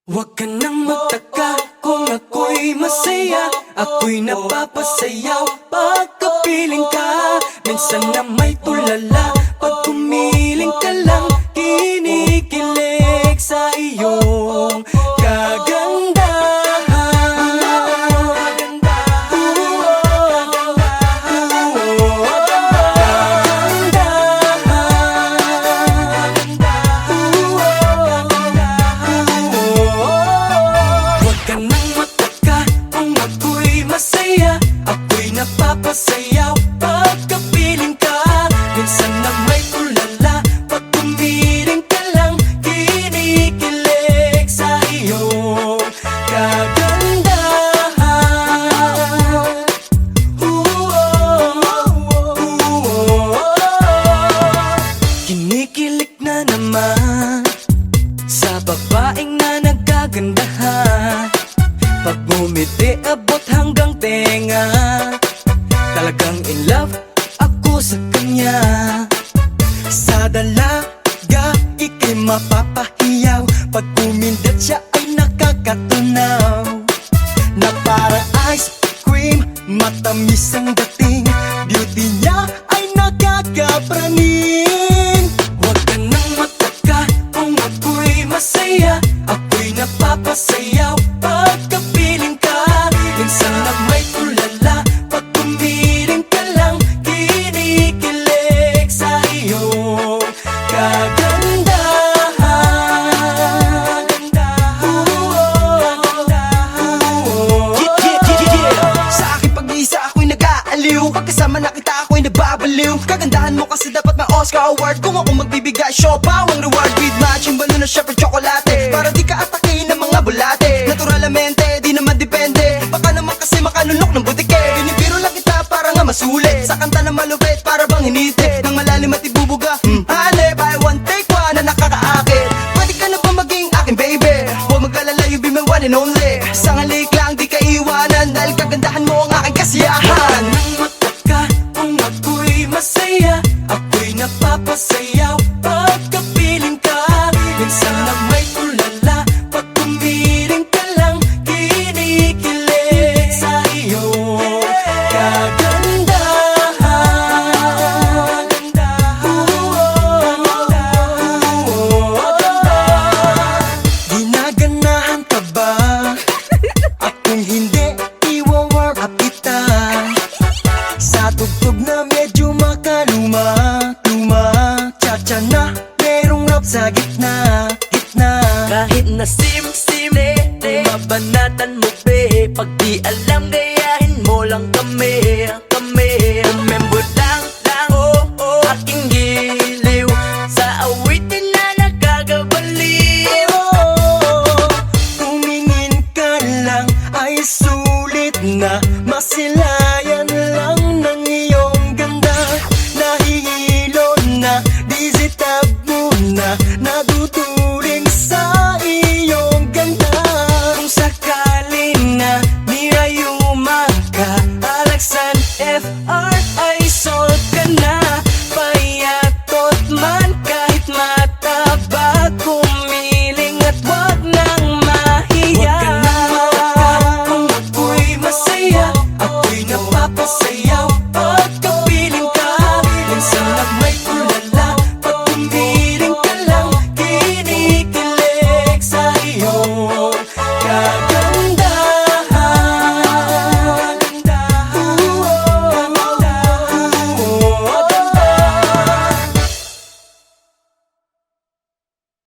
Huwag ka nang magtaka kung ako'y masaya. Ako'y napapasayaw pagkapiling ka. Minsan na may tulala pag pumiling ka lang. Kinikilig sa iyong kagandahan. Masaya, ako'y napapasayaw pagkapiling ka. Minsan na may tulala pag pumiling ka lang. Kinikilig sa iyong kagandahan. Kinikilig na naman sa babaeng na nagagandahan. Pag bumiti, abot hanggang tenga. Talagang in love ako sa kanya. Sa dalaga, ika'y mapapahiyaw. Pag kumindat siya ay nakakatunaw. Na parang ice cream, matamis ang dating. Beauty niya ay nakakapraning. Huwag ka nang mataka kung ako'y masaya. Ako'y napapasayaw pagkapiling ka. Minsan na may tulala pag pumiling ka lang. Kinikilig sa iyong kagandahan. Sa aking pag-iisa ako'y nag-aaliw. Pagkasama na kita ako'y nababaliw. Kagandahan mo kasi dapat ma-Oscar award. Kung ako magbibigay, siopaw ang reward. With matching balon na syempre tsokolate. Para di ka atakin ng mga bulate. Naturalmente, di naman depende. Baka naman kasi makanunok ng butike. Binibiro lang kita para nga masulit. Sa kanta na malupit para bang hiniti. Nang malalim at ibubuga, hanep, I want take one na nakakaakit. Pwede ka na ba maging aking baby? Huwag mag-alala, you be my one and only. Sa ngalik lang di ka iwanan. Dahil kagandahan mo ang aking kasiyahan. Nang mataka kung ako'y masaya. Ako'y napapasayaw pagkapiling ka. Minsan na may tulala pag pumiling ka lang. Kinikilig sa iyong kagandahan. Ginaganahan ka ba? Akong hindi iwa-warm up kita. Sa tugtog na medyo makaluma. Cha-cha na merong rap sa gitna. Kahit na sim-sim, mabanatan mo be. Pag di alam ngayon